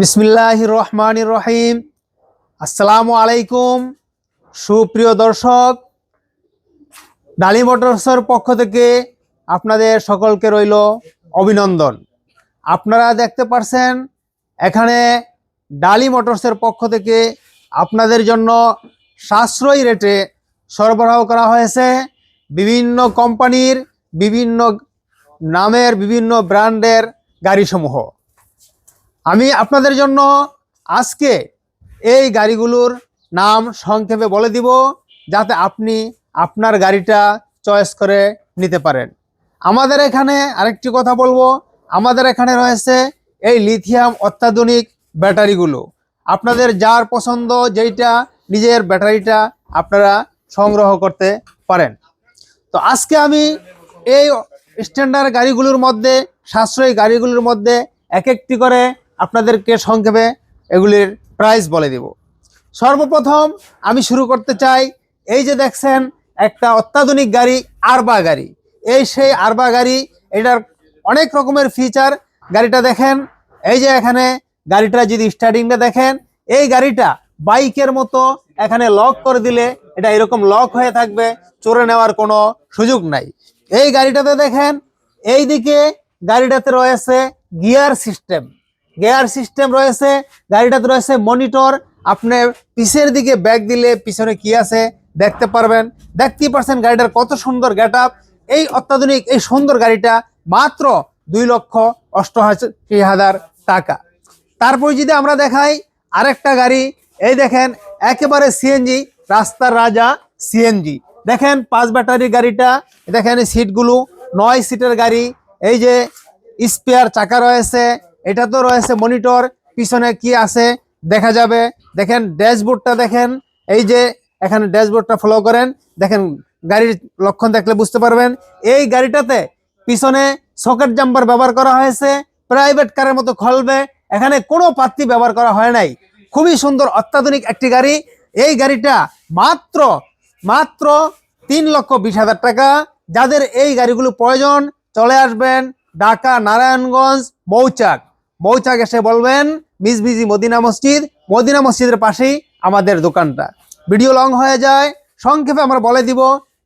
বিসমিল্লাহির রহমানির রহিম। আসসালামু আলাইকুম। সুপ্রিয় দর্শক, ডালি মোটরসের পক্ষ থেকে আপনাদের সকলকে রইল অভিনন্দন। আপনারা দেখতে পারছেন এখানে ডালি মোটরসের পক্ষ থেকে আপনাদের জন্য সাশ্রয়ী রেটে সরবরাহ করা হয়েছে বিভিন্ন কোম্পানির, বিভিন্ন নামের, বিভিন্ন ব্র্যান্ডের গাড়িসমূহ। আমি আপনাদের জন্য আজকে এই গাড়িগুলোর নাম সংক্ষেপে বলে দিব, যাতে আপনি আপনার গাড়িটা চয়েস করে নিতে পারেন। আমাদের এখানে আরেকটি কথা বলবো, আমাদের এখানে রয়েছে এই লিথিয়াম অত্যাধুনিক ব্যাটারিগুলো। আপনাদের যার পছন্দ যেইটা, নিজের ব্যাটারিটা আপনারা সংগ্রহ করতে পারেন। তো আজকে আমি এই স্ট্যান্ডার্ড গাড়িগুলোর মধ্যে, সাশ্রয়ী গাড়িগুলোর মধ্যে এক একটি করে আপনাদেরকে সংক্ষেপে এগুলির প্রাইস বলে দিব। সর্বপ্রথম আমি শুরু করতে চাই, এই যে দেখছেন একটা অত্যাধুনিক গাড়ি, আরবা গাড়ি। এই সেই আরবা গাড়ি, এটার অনেক রকমের ফিচার। গাড়িটা দেখেন, এই যে এখানে গাড়িটা যদি স্টার্টিংটা দেখেন, এই গাড়িটা বাইকের মতো এখানে লক করে দিলে এটা এরকম লক হয়ে থাকবে, চড়ে নেওয়ার কোনো সুযোগ নাই। এই গাড়িটাতে দেখেন, এই দিকে গাড়িটাতে রয়েছে গিয়ার সিস্টেম রয়েছে। গাড়িটাতে রয়েছে মনিটর। আপনি পিছের দিকে ব্যাক দিলে পিছনে কি আছে দেখতে পারবেন। দেখতেই পারছেন গাড়িটার কত সুন্দর গেটআপ। এই অত্যাধুনিক এই সুন্দর গাড়িটা মাত্র 2,88,000 টাকা। তারপর যদি আমরা দেখাই আরেকটা গাড়ি, এই দেখেন একেবারে সিএনজি, রাস্তার রাজা সিএনজি। দেখেন 5 ব্যাটারি গাড়িটা, দেখেন সিটগুলো 9 সিটের গাড়ি। এই যে স্পেয়ার চাকা রয়েছে, এটা তো রয়েছে মনিটর, পিছনে কি আছে দেখা যাবে। দেখেন ড্যাশবোর্ডটা দেখেন, এই যে এখানে ড্যাশবোর্ডটা ফলো করেন, দেখেন গাড়ির লক্ষণ দেখলে বুঝতে পারবেন। এই গাড়িটাতে পিছনে সকেট জাম্পার ব্যবহার করা হয়েছে, প্রাইভেট কারের মতো খলবে, এখানে কোনো পাত্তি ব্যবহার করা হয় নাই। খুবই সুন্দর অত্যাধুনিক একটি গাড়ি। এই গাড়িটা মাত্র 3,20,000 টাকা। যাদের এই গাড়িগুলো প্রয়োজন চলে আসবেন ঢাকা নারায়ণগঞ্জ মৌচাক এসে বলবেন মিজবিজি মদিনা মসজিদের পাশেই আমাদের দোকানটা। ভিডিও লং হয়ে যায়, সংক্ষেপে আমরা বলে দিব।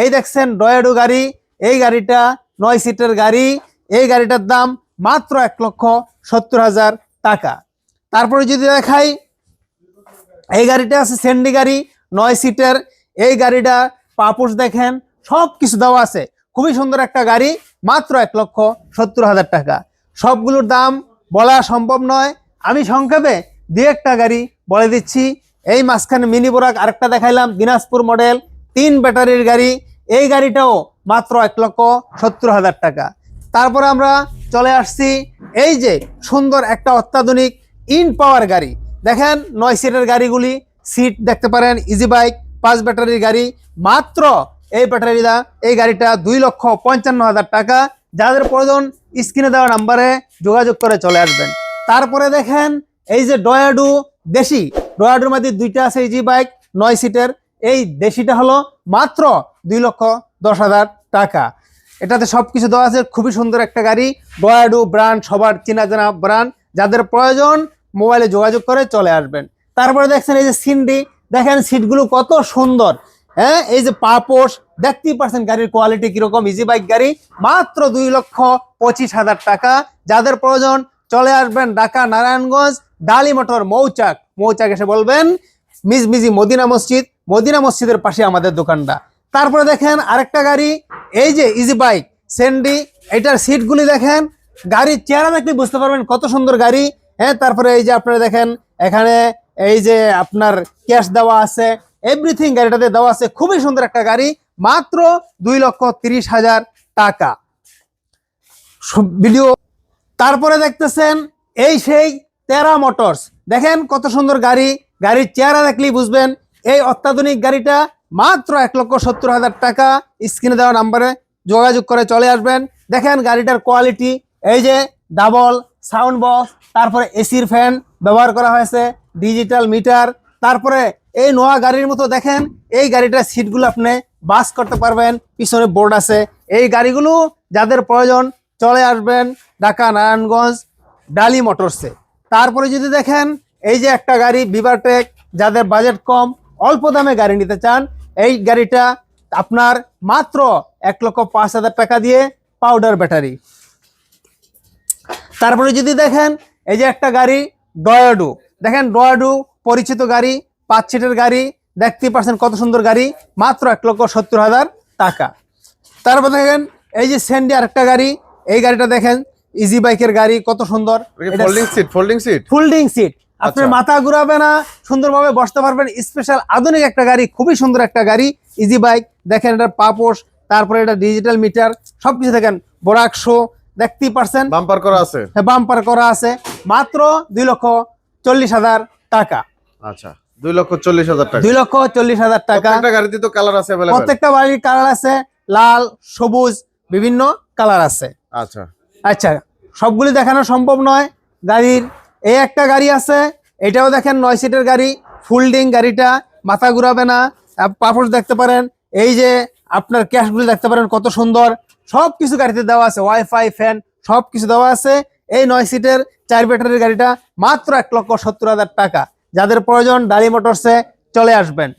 এই দেখছেন ডয়েডো গাড়ি, এই গাড়িটা 9 সিটের গাড়ি। এই গাড়িটার দাম মাত্র 1,70,000 টাকা। তারপরে যদি দেখাই, এই গাড়িটা আছে সেন্ডি গাড়ি, 9 সিটের। এই গাড়িটা পাপোশ দেখেন, সব কিছু দেওয়া আছে। খুবই সুন্দর একটা গাড়ি, মাত্র 1,70,000 টাকা। সবগুলোর দাম বলা সম্ভব নয়, আমি সংক্ষেপে 2-1টা গাড়ি বলে দিচ্ছি। এই মাঝখানে মিনি বোরাক আরেকটা দেখাইলাম, দিনাজপুর মডেল, 3 ব্যাটারির গাড়ি। এই গাড়িটাও মাত্র 1,70,000 টাকা। তারপরে আমরা চলে আসছি এই যে সুন্দর একটা অত্যাধুনিক ইন পাওয়ার গাড়ি। দেখেন 9 সিটের গাড়িগুলি, সিট দেখতে পারেন, ইজি বাইক, 5 ব্যাটারির গাড়ি। মাত্র এই ব্যাটারিটা, এই গাড়িটা 2,55,000 টাকা। যাদের প্রয়োজন স্ক্রিনে দেওয়া নাম্বারে যোগাযোগ করে চলে আসবেন। তারপরে দেখেন এই যে ডয়াডু দেশি, ডয়াডুর মধ্যে 2টা আছে ইজি বাইক 9 সিটের। এই দেশিটা হলো মাত্র 2,10,000 টাকা। এটাতে সবকিছু দেওয়া আছে, খুবই সুন্দর একটা গাড়ি। ডয়াডু ব্র্যান্ড সবার চেনা জানা ব্র্যান্ড, যাদের প্রয়োজন মোবাইলে যোগাযোগ করে চলে আসবেন। তারপরে দেখছেন এই যে সিন্ডি, দেখেন সিটগুলো কত সুন্দর। হ্যাঁ, এই যে পাপোশ দেখতেই পারছেন গাড়ির কোয়ালিটি কিরকম। ইজি বাইক গাড়ি, মাত্র 2,25,000 টাকা। যাদের প্রয়োজন চলে আসবেন ঢাকা নারায়ণগঞ্জ ডালি মোটর মৌচাক এসে বলবেন মিজমিজি মদিনা মসজিদের পাশে আমাদের দোকানটা। তারপরে দেখেন আরেকটা গাড়ি, এই যে ইজি বাইক সেন্ডি, এটার সিটগুলি দেখেন, গাড়ির চেহারা দেখলে বুঝতে পারবেন কত সুন্দর গাড়ি। হ্যাঁ, তারপরে এই যে আপনারা দেখেন এখানে এই যে আপনার ক্যাশ দেওয়া আছে, এভরিথিং গাড়িটাতে দেওয়া আছে। খুবই সুন্দর একটা গাড়ি, মাত্র 2,30,000 টাকা। ভিডিও তারপরে দেখতেছেন এই সেই টেরা মোটরস, দেখেন কত সুন্দর গাড়ি। গাড়ির চেহারা দেখলেই বুঝবেন। এই অত্যাধুনিক গাড়িটা মাত্র 1,70,000 টাকা। স্ক্রিনে দেওয়া নাম্বারে যোগাযোগ করে চলে আসবেন। দেখেন গাড়িটার কোয়ালিটি, এই যে ডাবল সাউন্ড বক্স, তারপরে এসির ফ্যান ব্যবহার করা হয়েছে, ডিজিটাল মিটার। তারপরে এই নোয়া গাড়ির মতো দেখেন এই গাড়িটার সিটগুলো আপনি বাস করতে পারবেন, পিছনে বোর্ড আছে। এই গাড়িগুলো যাদের প্রয়োজন চলে আসবেন ঢাকা নারায়ণগঞ্জ ডালি মোটরসে। তারপরে যদি দেখেন এই যে একটা গাড়ি বিভাটেক, যাদের বাজেট কম, অল্প দামে গাড়ি নিতে চান, এই গাড়িটা আপনার মাত্র 1,05,000 টাকা দিয়ে, পাউডার ব্যাটারি। তারপরে যদি দেখেন এই যে একটা গাড়ি ডয়াডু, দেখেন ডয়াডু পরিচিত গাড়ি, 5 সিটের গাড়ি, দেখতেই পাচ্ছেন কত সুন্দর গাড়ি, মাত্র 1,70,000 টাকা। তারপর দেখেন এই যে স্যান্ডি আরেকটা গাড়ি, এই গাড়িটা দেখেন ইজি বাইকের গাড়ি, কত সুন্দর, ফোল্ডিং সিট, আপনার মাথা ঘুরাবে না, সুন্দরভাবে বসতে পারবেন, স্পেশাল আধুনিক একটা গাড়ি, খুবই সুন্দর একটা গাড়ি ইজি বাইক। দেখেন এটা পাপোশ, তারপরে এটা ডিজিটাল মিটার, সবকিছু দেখেন, বোরাকশো, দেখতেই পারছেন বাম্পার করা আছে, বাম্পার করা আছে, মাত্র 2,40,000 টাকা। আচ্ছা 2,40,000 টাকা, 2,40,000 টাকা। প্রত্যেকটা গাড়িতে তো কালার আছে अवेलेबल, প্রত্যেকটা গাড়ির কালার আছে, লাল, সবুজ, বিভিন্ন কালার আছে। আচ্ছা আচ্ছা, সবগুলি দেখানো সম্ভব নয়। গাড়ির এই একটা গাড়ি আছে, এটাও দেখেন 9 সিটের গাড়ি, ফোল্ডিং গাড়িটা, মাথা ঘুরাবে না, পাপোশ দেখতে পারেন, এই যে আপনার ক্যাশগুলি দেখতে পারেন কত সুন্দর, সবকিছু গাড়িতে দেওয়া আছে, ওয়াইফাই, ফ্যান, সবকিছু দেওয়া আছে। এই 9 সিটের 4 ব্যাটারির গাড়িটা মাত্র 1,70,000 টাকা। যাদের প্রয়োজন ডালি মোটরসে চলে আসবেন।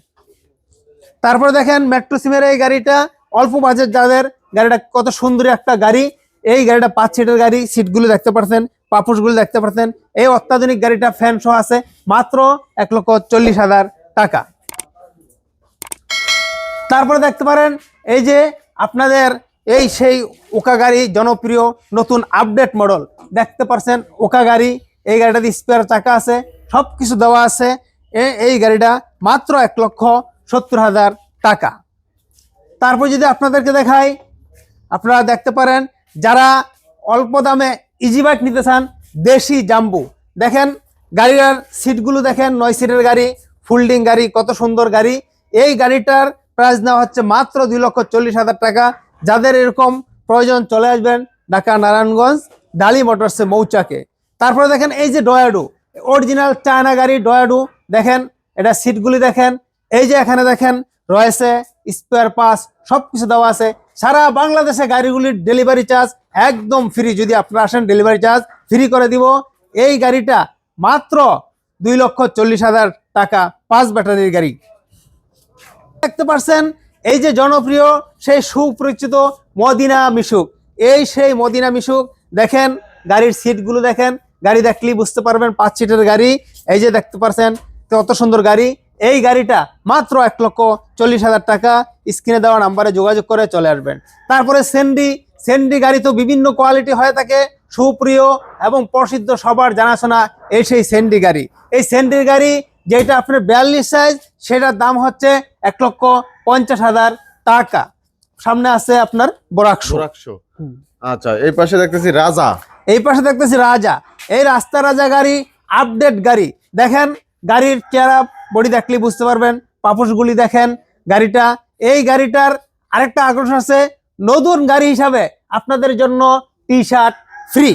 তারপরে দেখেন মেট্রো সিমের এই গাড়িটা, অল্প বাজেট যাদের, গাড়িটা কত সুন্দর একটা গাড়ি, এই গাড়িটা 5 সিটের গাড়ি, সিটগুলো দেখতে পাচ্ছেন, পাপোশগুলো দেখতে পাচ্ছেন, এই অত্যাধুনিক গাড়িটা ফ্যান সহ আছে, মাত্র 1,40,000 টাকা। তারপরে দেখতে পারেন এই যে আপনাদের এই সেই ওকা গাড়ি, জনপ্রিয় নতুন আপডেট মডেল, দেখতে পাচ্ছেন ওকা গাড়ি, এই গাড়িটাতে স্পেয়ার চাকা আছে, সব কিছু দেওয়া আছে। এই গাড়িটা মাত্র 1,70,000 টাকা। তারপর যদি আপনাদেরকে দেখাই, আপনারা দেখতে পারেন যারা অল্প দামে ইজি বাইক নিতে চান, দেশি জাম্বু, দেখেন গাড়ির সিটগুলো দেখেন, 9 সিটের গাড়ি, ফোল্ডিং গাড়ি, কত সুন্দর গাড়ি। এই গাড়িটার প্রাইস নেওয়া হচ্ছে মাত্র 2,40,000 টাকা। যাদের এরকম প্রয়োজন চলে আসবেন ঢাকা নারায়ণগঞ্জ ডালি মোটরসে মৌচাকে। তারপরে দেখেন এই যে ডয়াডু, অরিজিনাল চায়না গাড়ি ডয়াডু, দেখেন এটা সিটগুলি দেখেন, এই যে এখানে দেখেন রয়েছে স্পেয়ার পাস, সবকিছু দেওয়া আছে। সারা বাংলাদেশে গাড়িগুলির ডেলিভারি চার্জ একদম ফ্রি, যদি আপনারা আসেন ডেলিভারি চার্জ ফ্রি করে দিব। এই গাড়িটা মাত্র 2,40,000 টাকা, 5 ব্যাটারির গাড়ি। দেখতে পাচ্ছেন এই যে জনপ্রিয় সেই সুপরিচিত মদিনা মিশুক, এই সেই মদিনা মিশুক, দেখেন গাড়ির সিটগুলো দেখেন, গাড়ি দেখলেই বুঝতে পারবেন 5 সিটের গাড়ি, এই যে দেখতে পাচ্ছেন কত সুন্দর গাড়ি। এই গাড়িটা মাত্র 1,40,000 টাকা। স্ক্রিনে দেওয়া নাম্বারে যোগাযোগ করে চলে আসবেন। তারপরে সেন্ডি গাড়ি তো বিভিন্ন কোয়ালিটি হয়ে থাকে, সুপ্রিয় এবং প্রসিদ্ধ, সবার জানাশোনা এই সেই সেন্ডি গাড়ি। এই সেন্ডির গাড়ি যেটা আপনার 42 সাইজ, সেটার দাম হচ্ছে 1,50,000 টাকা। সামনে আছে আপনার বোরাকশো। আচ্ছা, এই পাশে দেখতেছি রাজা, এই পাশে দেখতেছি রাজা, এই রাস্তা রাজা গাড়ি, আপডেট গাড়ি, দেখেন গাড়ির চেহারা বডি দেখলে বুঝতে পারবেন, পাপোশগুলি দেখেন গাড়িটা। এই গাড়িটার আরেকটা আকর্ষণ আছে, নতুন গাড়ি হিসাবে আপনাদের জন্য T shirt free,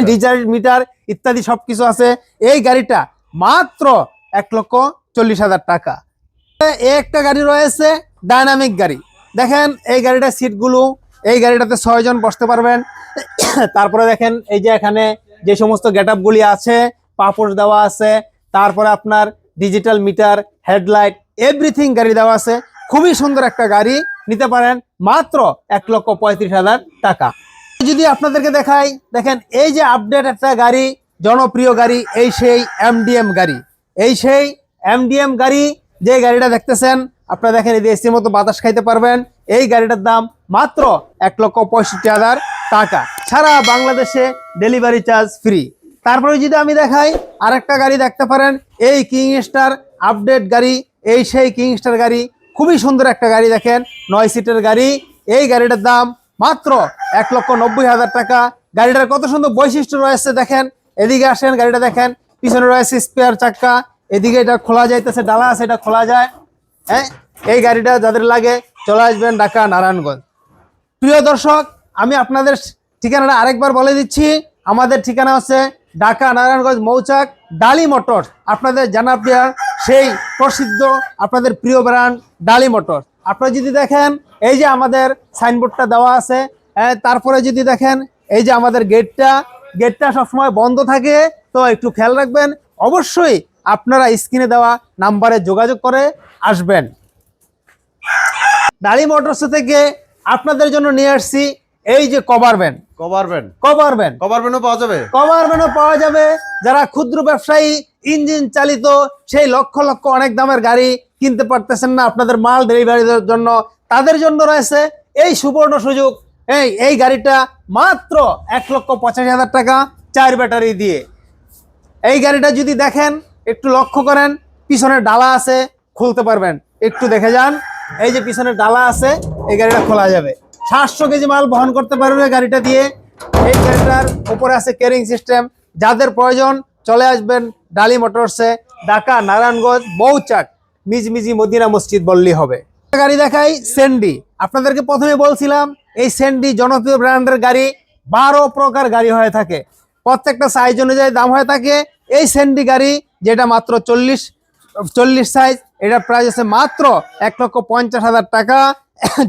digital meter ইত্যাদি সবকিছু আছে। এই গাড়িটা মাত্র 1,40,000 টাকা। একটা গাড়ি রয়েছে ডাইনামিক গাড়ি, দেখেন এই গাড়িটার সিটগুলো, এই গাড়িটাতে 6 জন বসতে পারবেন। তারপরে দেখেন এই যে এখানে যে সমস্ত গেটআপগুলি আছে, পাপোশ দেওয়া আছে, তারপরে আপনার ডিজিটাল মিটার, হেডলাইট, এভরিথিং গাড়ি দেওয়া আছে। খুবই সুন্দর একটা গাড়ি, নিতে পারেন মাত্র 1,35,000 টাকা। যদি আপনাদেরকে দেখাই, দেখেন এই যে আপডেট একটা গাড়ি, জনপ্রিয় গাড়ি, এই সেই এমডিএম গাড়ি, এই সেই এমডিএম গাড়ি, যে গাড়িটা দেখতেছেন আপনারা, দেখেন এই এসির মতো বাতাস খাইতে পারবেন। এই গাড়িটার দাম মাত্র 1,65,000 টাকা। সারা বাংলাদেশে ডেলিভারি চার্জ ফ্রি। তারপরে যদি আমি দেখাই আরেকটা গাড়ি দেখতে পারেন, এই কিংস্টার আপডেট গাড়ি, এই সেই কিংস্টার গাড়ি, খুবই সুন্দর একটা গাড়ি, দেখেন 9 সিটের গাড়ি। এই গাড়িটার দাম মাত্র 1,90,000 টাকা। গাড়িটার কত সুন্দর বৈশিষ্ট্য রয়েছে দেখেন, এদিকে আসেন, গাড়িটা দেখেন, পিছনে রয়েছে স্পেয়ার চাকা, এদিকে এটা খোলা যাইতেছে, ডালা আছে, এটা খোলা যায়। হ্যাঁ, এই গাড়িটা যাদের লাগে চলে আসবেন ঢাকা নারায়ণগঞ্জ। প্রিয় দর্শক, আমি আপনাদের ঠিকানাটা আরেকবার বলে দিচ্ছি। আমাদের ঠিকানা হচ্ছে ঢাকা নারায়ণগঞ্জ মৌচাক ডালি মোটরস, আপনাদের জনপ্রিয় সেই প্রসিদ্ধ আপনাদের প্রিয় ব্র্যান্ড ডালি মোটরস। আপনারা যদি দেখেন এই যে আমাদের সাইনবোর্ডটা দেওয়া আছে, তারপরে যদি দেখেন এই যে আমাদের গেটটা, গেটটা সবসময় বন্ধ থাকে, তো একটু খেয়াল রাখবেন। অবশ্যই আপনারা স্ক্রিনে দেওয়া নাম্বারে যোগাযোগ করে আসবেন। ডালি মোটরস থেকে আপনাদের জন্য নিয়ে আসছি এই যে cover van. Cover van cover van cover ভ্যানও পাওয়া যাবে। কভার ভ্যানও পাওয়া যাবে। যারা ক্ষুদ্র ব্যবসায়ী, ইঞ্জিন চালিত, সেই লক্ষ লক্ষ অনেক দামের গাড়ি কিনতে পারতেছেন না আপনাদের মাল ডেলিভারির জন্য, তাদের জন্য রয়েছে এই সুবর্ণ সুযোগ। এই গাড়িটা মাত্র 1,85,000 টাকা 4 ব্যাটারি দিয়ে। এই গাড়িটা যদি দেখেন, একটু লক্ষ্য করেন, পিছনে ডালা আছে, খুলতে পারবেন। একটু দেখে যান, এই যে পিছনে ডালা আছে, এই গাড়িটা খোলা যাবে। 700 কেজি মাল বহন করতে পারবে গাড়িটা দিয়ে। এই গাড়িটার উপরে আছে ক্যারিং সিস্টেম। যাদের প্রয়োজন চলে আসবেন ডালি মোটরসে, ঢাকা নারায়ণগঞ্জ মৌচাক মিজমিজি মদিনা মসজিদ বললেই হবে। গাড়ি দেখাই স্যান্ডি। আপনাদেরকে প্রথমে বলছিলাম এই স্যান্ডি জনপ্রিয় ব্র্যান্ডের গাড়ি। 12 প্রকার গাড়ি হয়ে থাকে, প্রত্যেকটা সাইজ অনুযায়ী দাম হয়ে থাকে। এই স্যান্ডি গাড়ি যেটা মাত্র 40 সাইজ, এটার প্রাইস আছে মাত্র 1,50,000 টাকা।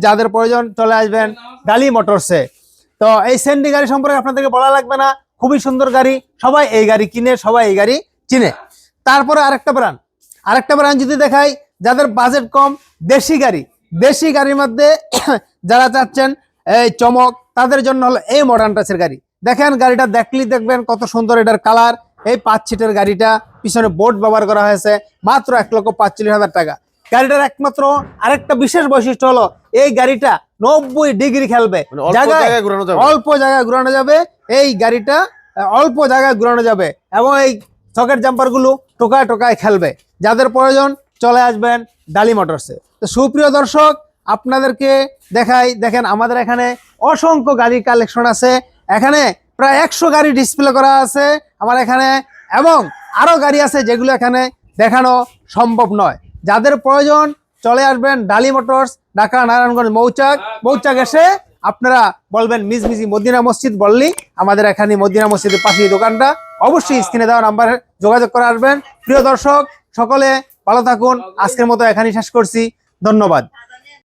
যাদের প্রয়োজন চলে আসবেন ডালি মোটরসে। তো এই স্যান্ডি গাড়ি সম্পর্কে আপনাদেরকে বলা লাগবে না, খুবই সুন্দর গাড়ি, সবাই এই গাড়ি কিনে, সবাই এই গাড়ি চিনে। তারপরে আরেকটা ব্র্যান্ড যদি দেখাই, যাদের বাজেট কম, দেশি গাড়ির মধ্যে যারা চাচ্ছেন এই চমক, তাদের জন্য হলো এই মডার্ন টাচের গাড়ি। দেখেন গাড়িটা দেখলেই দেখবেন কত সুন্দর এটার কালার। এই 5 সিটের গাড়িটা, পিছনে বোর্ড ব্যবহার করা হয়েছে, মাত্র 1,45,000 টাকা। গাড়িটার একমাত্র আরেকটা বিশেষ বৈশিষ্ট্য হলো এই গাড়িটা 90 ডিগ্রি খেলবে, মানে অল্প জায়গায় ঘোরানো যাবে। অল্প জায়গায় ঘোরানো যাবে। এই গাড়িটা অল্প জায়গায় ঘোরানো যাবে এবং এই সকেট জাম্পার গুলো টোকায় টোকায় খেলবে। যাদের প্রয়োজন চলে আসবেন ডালি মোটরসে। তো সুপ্রিয় দর্শক, আপনাদেরকে দেখাই, দেখেন আমাদের এখানে অসংখ্য গাড়ির কালেকশন আছে। এখানে প্রায় 100 গাড়ি ডিসপ্লে করা আছে আমার এখানে, এবং আরো গাড়ি আছে যেগুলো এখানে দেখানো সম্ভব নয়। যাদের প্রয়োজন চলে আসবেন ডালি মোটরস, ঢাকা নারায়ণগঞ্জ মৌচাক এসে আপনারা বলবেন মিজমিজি মদিনা মসজিদ বললেই আমাদের এখানে মদিনা মসজিদের পাশেই দোকানটা। অবশ্যই স্ক্রিনে দেওয়া নাম্বারে যোগাযোগ করে আসবেন। প্রিয় দর্শক, সকলে ভালো থাকুন। আজকের মতো এখানেই শেষ করছি। ধন্যবাদ।